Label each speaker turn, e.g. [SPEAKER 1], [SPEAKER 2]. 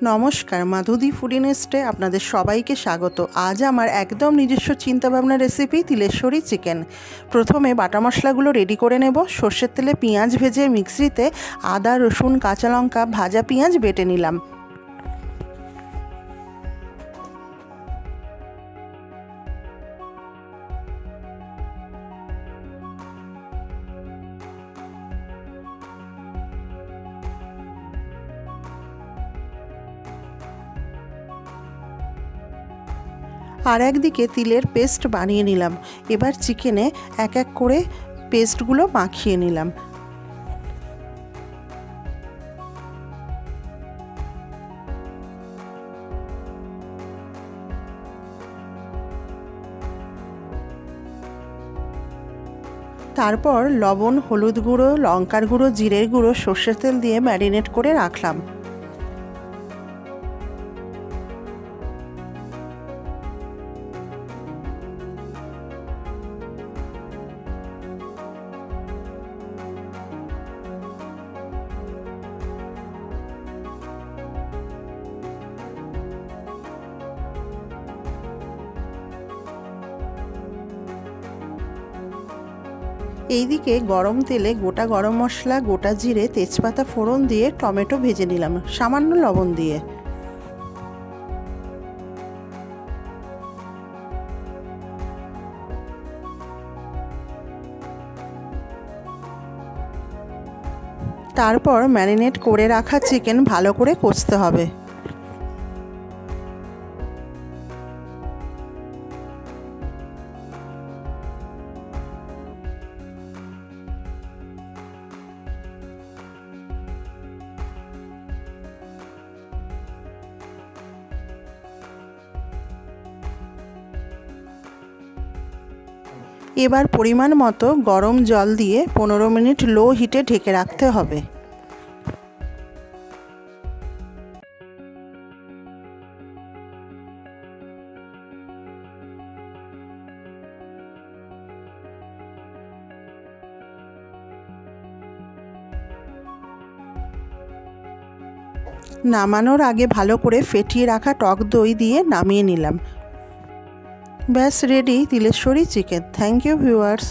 [SPEAKER 1] নমস্কার, মাধুদি ফুডিনেস্টে আপনাদের সবাইকে স্বাগত। আজ আমার একদম নিজস্ব চিন্তাভাবনা রেসিপি তিলেশ্বরী চিকেন। প্রথমে বাটা মশলাগুলো রেডি করে নেব। সর্ষের তেলে পেঁয়াজ ভেজে মিক্সিতে আদা, রসুন, কাঁচা লঙ্কা, ভাজা পেঁয়াজ বেটে নিলাম। আর একদিকে তিলের পেস্ট বানিয়ে নিলাম। এবার চিকেনে এক এক করে পেস্টগুলো মাখিয়ে নিলাম। তারপর লবণ, হলুদ গুঁড়ো, লঙ্কার গুঁড়ো, জিরের গুঁড়ো, সর্ষের তেল দিয়ে ম্যারিনেট করে রাখলাম। এইদিকে গরম তেলে গোটা গরম মশলা, গোটা জিরে, তেজপাতা ফোড়ন দিয়ে টমেটো ভেজে নিলাম সামান্য লবণ দিয়ে। তারপর ম্যারিনেট করে রাখা চিকেন ভালো করে কষতে হবে। এবার পরিমাণ মতো গরম জল দিয়ে 15 মিনিট লো হিটে ঢেকে রাখতে হবে। নামানোর আগে ভালো করে ফেটিয়ে রাখা টক দই দিয়ে নামিয়ে নিলাম। ব্যাস ready Tileshwari chicken. Thank you viewers.